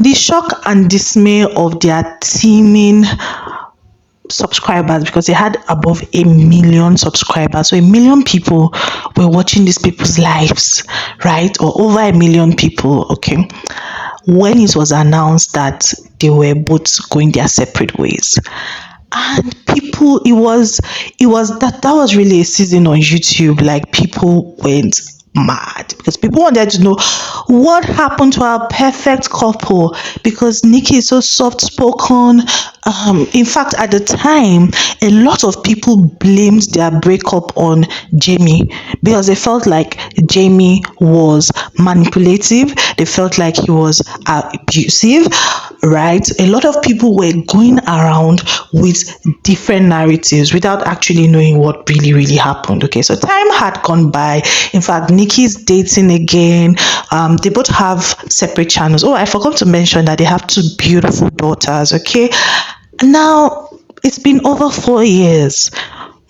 the shock and dismay of their teeming subscribers, because they had above 1 million subscribers, so 1 million people were watching these people's lives, right? Or over 1 million people. Okay, when it was announced that they were both going their separate ways, and people, that was really a season on YouTube. Like, people went mad because people wanted to know what happened to our perfect couple, because Nikki is so soft spoken. In fact, at the time, a lot of people blamed their breakup on Jamie, because they felt like Jamie was manipulative, they felt like he was abusive, right? A lot of people were going around with different narratives without actually knowing what really happened. Okay, so time had gone by. In fact, Nikki's dating again. They both have separate channels. Oh, I forgot to mention that they have 2 beautiful daughters. Okay, now it's been over 4 years.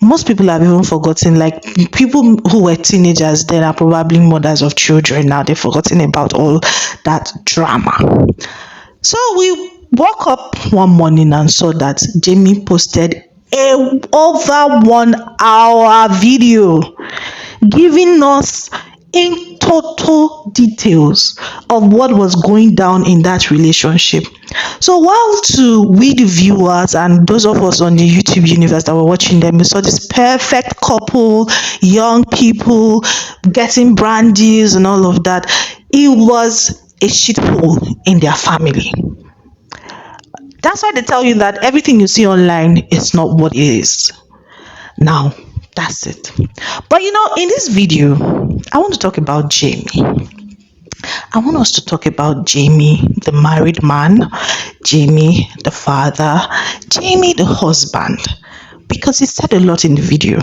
Most people have even forgotten. Like, people who were teenagers then are probably mothers of children now. They've forgotten about all that drama. So we woke up one morning and saw that Jamie posted a over 1 hour video giving us in total details of what was going down in that relationship. So while to we the viewers and those of us on the YouTube universe that were watching them, we saw this perfect couple, young people getting brandies and all of that, it was a shithole in their family. That's why they tell you that everything you see online is not what it is. Now, that's it. But in this video, I want to talk about Jamie. I want us to talk about Jamie, the married man, Jamie, the father, Jamie, the husband, because he said a lot in the video.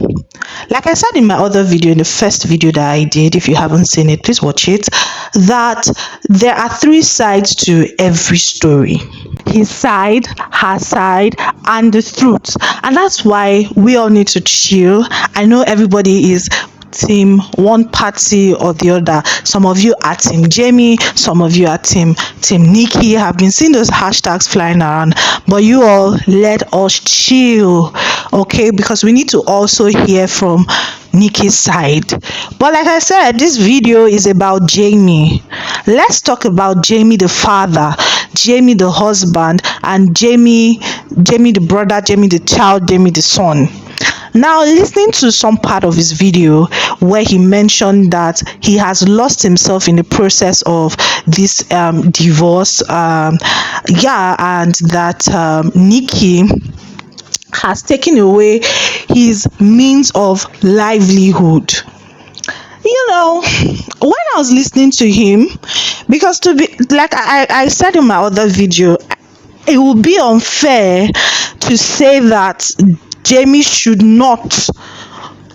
Like I said in my other video, in the first video that I did, if you haven't seen it, please watch it, that there are 3 sides to every story: his side, her side, and the truth. And that's why we all need to chill. I know everybody is team one party or the other. Some of you are team Jamie, some of you are team Nikki. I've been seeing those hashtags flying around, but you all let us chill, okay? Because we need to also hear from Nikki's side. But like I said, this video is about Jamie. Let's talk about Jamie the father, Jamie the husband, and Jamie the brother, Jamie the child, Jamie the son. Now, listening to some part of his video where he mentioned that he has lost himself in the process of this divorce, and that Nikki has taken away his means of livelihood. When I was listening to him, because to be like I said in my other video, it would be unfair to say that Jamie should not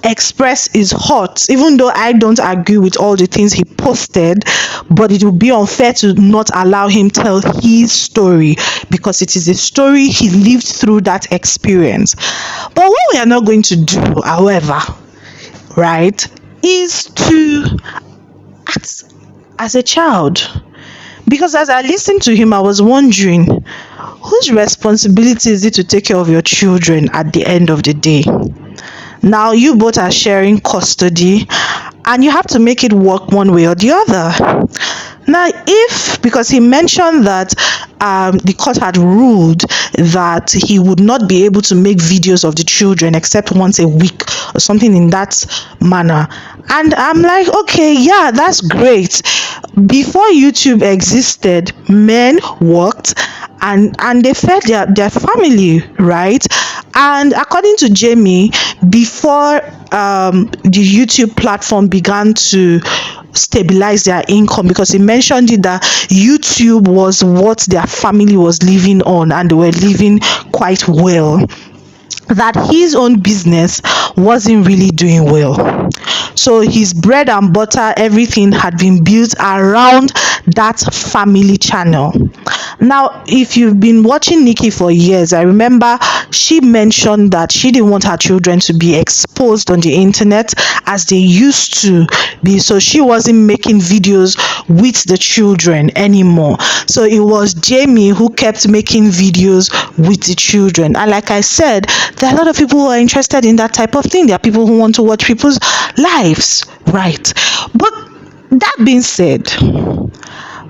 express his hurt, even though I don't agree with all the things he posted, but it would be unfair to not allow him tell his story, because it is a story he lived through that experience. But what we are not going to do, however, right, is to act as a child. Because as I listened to him, I was wondering, whose responsibility is it to take care of your children at the end of the day? Now, you both are sharing custody, and you have to make it work one way or the other. Now, because he mentioned that the court had ruled that he would not be able to make videos of the children except once a week or something in that manner. And I'm like, okay, yeah, that's great. Before YouTube existed, men worked and they fed their family, right? And according to Jamie, before the YouTube platform began to stabilize their income, because he mentioned it that YouTube was what their family was living on, and they were living quite well, that his own business wasn't really doing well. So his bread and butter, everything had been built around that family channel. Now, if you've been watching Nikki for years, I remember she mentioned that she didn't want her children to be exposed on the internet as they used to be. So she wasn't making videos with the children anymore. So it was Jamie who kept making videos with the children. And like I said, there are a lot of people who are interested in that type of thing. There are people who want to watch people's lives, right? But that being said,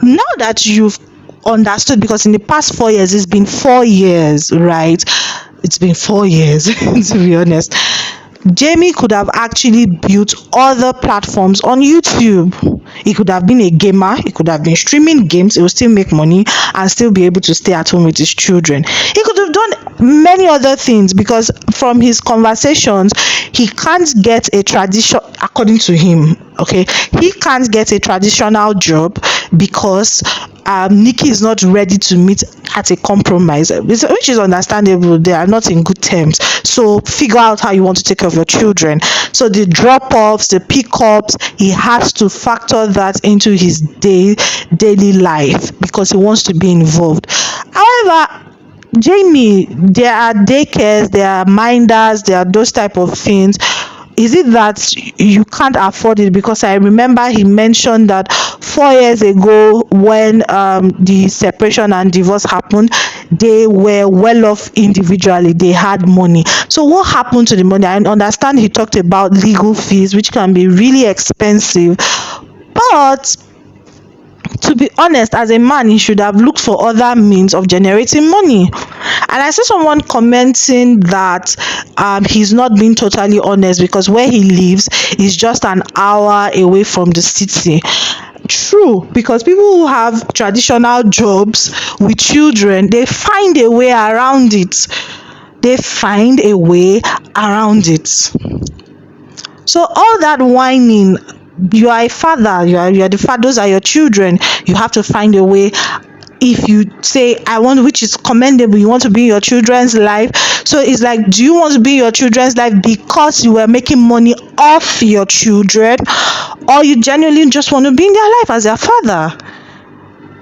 now that you've understood, because in the past 4 years, it's been 4 years, right? It's been 4 years, to be honest. Jamie could have actually built other platforms on YouTube. He could have been a gamer, he could have been streaming games, he would still make money and still be able to stay at home with his children. He could have done many other things, because from his conversations, he can't get a tradition, according to him, okay, he can't get a traditional job because Nikki is not ready to meet at a compromise, which is understandable. They are not in good terms. So figure out how you want to take care of your children. So the drop-offs, the pickups, he has to factor that into his daily life because he wants to be involved. However, Jamie, there are daycares, there are minders, there are those type of things. Is it that you can't afford it? Because I remember he mentioned that 4 years ago, when the separation and divorce happened, they were well off individually, they had money. So what happened to the money? I understand he talked about legal fees, which can be really expensive, but to be honest, as a man, he should have looked for other means of generating money. And I saw someone commenting that he's not being totally honest because where he lives is just an hour away from the city. True, because people who have traditional jobs with children, they find a way around it. They find a way around it. So all that whining, you are a father, you are the father, those are your children. You have to find a way. If you say I want, which is commendable, you want to be in your children's life. So it's like, do you want to be in your children's life because you were making money off your children, or you genuinely just want to be in their life as their father?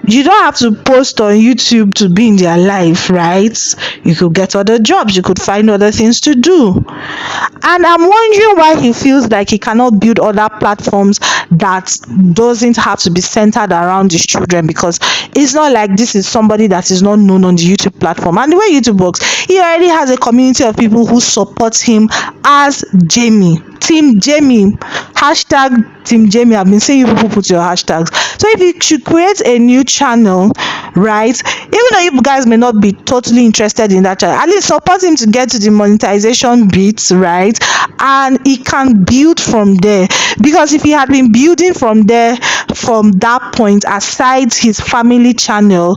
You don't have to post on YouTube to be in their life, right? You could get other jobs, you could find other things to do. And I'm wondering why he feels like he cannot build other platforms that doesn't have to be centered around his children, because it's not like this is somebody that is not known on the YouTube platform. And the way YouTube works, he already has a community of people who support him as Jamie. Team Jamie, hashtag Team Jamie. I've been seeing you people put your hashtags. So if you should create a new channel, right, even though you guys may not be totally interested in that channel, at least support him to get to the monetization bits, right, and he can build from there. Because if he had been building from there, from that point, aside his family channel,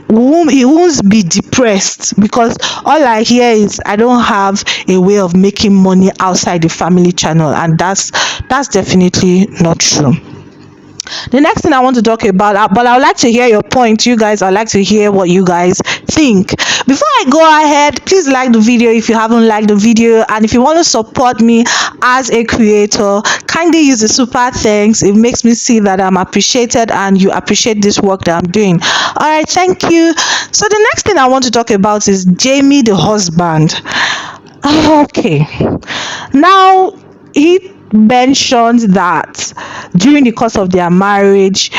he won't be depressed, because all I hear is I don't have a way of making money outside the family channel, and that's definitely not true. The next thing I want to talk about, but I would like to hear your point, you guys. I'd like to hear what you guys think. Before I go ahead, please like the video if you haven't liked the video, and if you want to support me as a creator, kindly use the super thanks. It makes me see that I'm appreciated and you appreciate this work that I'm doing. All right, thank you. So the next thing I want to talk about is Jamie the husband. Okay, now he mentioned that during the course of their marriage,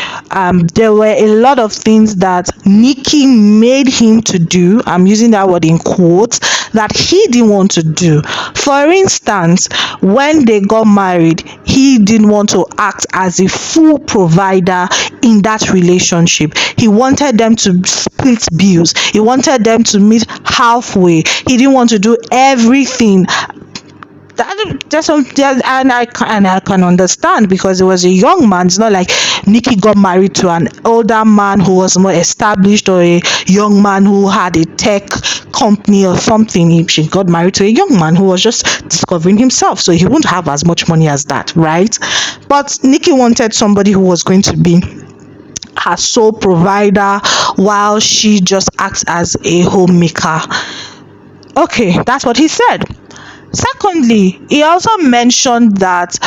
there were a lot of things that Nikki made him to do. I'm using that word in quotes, that he didn't want to do. For instance, when they got married, he didn't want to act as a full provider in that relationship. He wanted them to split bills. He wanted them to meet halfway. He didn't want to do everything. And I can understand, because it was a young man. It's not like Nikki got married to an older man who was more established, or a young man who had a tech company or something. She got married to a young man who was just discovering himself, so he wouldn't have as much money as that, right? But Nikki wanted somebody who was going to be her sole provider while she just acts as a homemaker. Okay, that's what he said. Secondly, he also mentioned that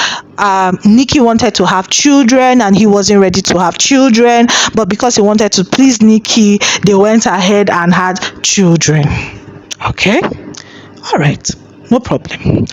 Nikki wanted to have children and he wasn't ready to have children, but because he wanted to please Nikki, they went ahead and had children. Okay, all right, no problem.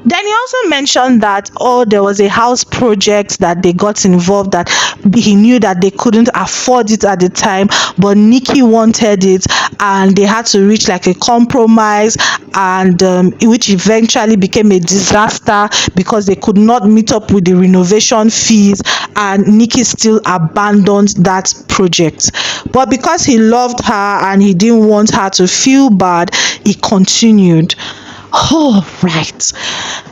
Then he also mentioned that, oh, there was a house project that they got involved, that he knew that they couldn't afford it at the time, but Nikki wanted it and they had to reach like a compromise, and which eventually became a disaster because they could not meet up with the renovation fees, and Nikki still abandoned that project. But because he loved her and he didn't want her to feel bad, he continued. Oh, right.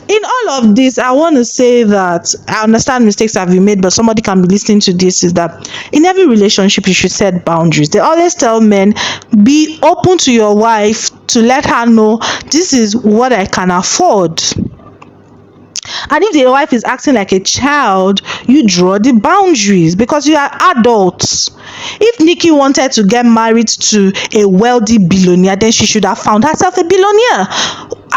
In all of this, I want to say that I understand mistakes have been made, but somebody can be listening to this, is that in every relationship, you should set boundaries. They always tell men, be open to your wife to let her know this is what I can afford. And if the wife is acting like a child, you draw the boundaries because you are adults. If Nikki wanted to get married to a wealthy billionaire, then she should have found herself a billionaire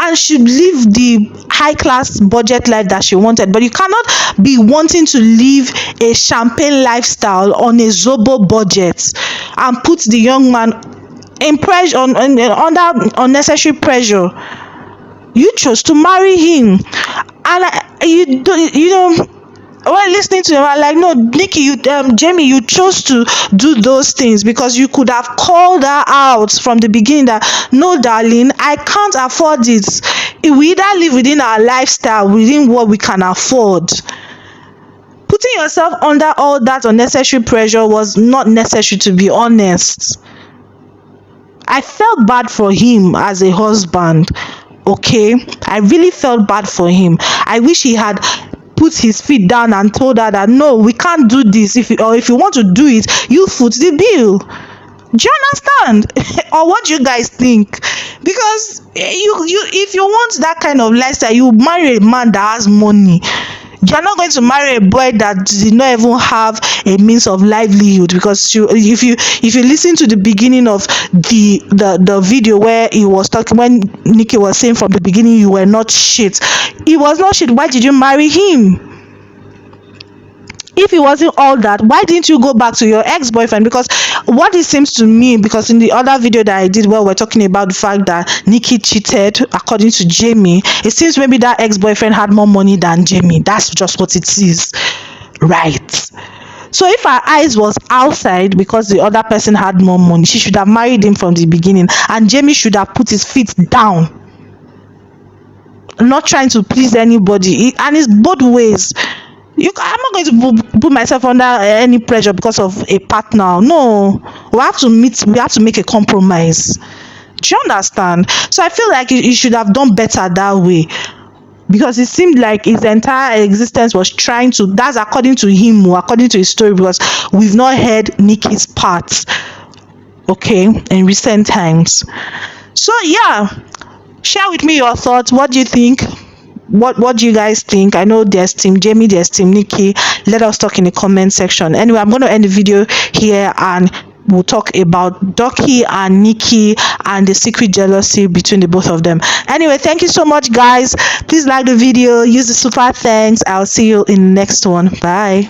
and should live the high class budget life that she wanted. But you cannot be wanting to live a champagne lifestyle on a Zobo budget and put the young man in pressure, under unnecessary pressure. You chose to marry him, and you know, when listening to him, I'm like, no, Nikki, Jamie, you chose to do those things because you could have called her out from the beginning that, no, darling, I can't afford it. We either live within our lifestyle, within what we can afford. Putting yourself under all that unnecessary pressure was not necessary, to be honest. I felt bad for him as a husband. Okay, I really felt bad for him. I wish he had put his feet down and told her that, no, we can't do this. If you want to do it, you foot the bill. Do you understand? Or what do you guys think? Because you if you want that kind of lifestyle, you marry a man that has money. You're not going to marry a boy that did not even have a means of livelihood. Because if you listen to the beginning of the video where he was talking, when Nikki was saying from the beginning, you were not shit. He was not shit. Why did you marry him? If he wasn't all that, why didn't you go back to your ex-boyfriend? Because what it seems to me, because in the other video that I did where we're talking about the fact that Nikki cheated, according to Jamie, it seems maybe that ex-boyfriend had more money than Jamie. That's just what it is, right? So if her eyes was outside because the other person had more money, she should have married him from the beginning, and Jamie should have put his feet down, not trying to please anybody. And it's both ways. I'm not going to put myself under any pressure because of a partner. No, we have to make a compromise. Do you understand? So I feel like you should have done better that way, because it seemed like his entire existence was trying to, that's according to him, or according to his story, because we've not heard Nikki's part, okay, in recent times. So yeah, share with me your thoughts. What do you think? What do you guys think? I know there's team Jamie, there's team Nikki. Let us talk in the comment section. Anyway, I'm going to end the video here, and we'll talk about Ducky and Nikki and the secret jealousy between the both of them. Anyway, thank you so much, guys. Please like the video, use the super thanks. I'll see you in the next one. Bye.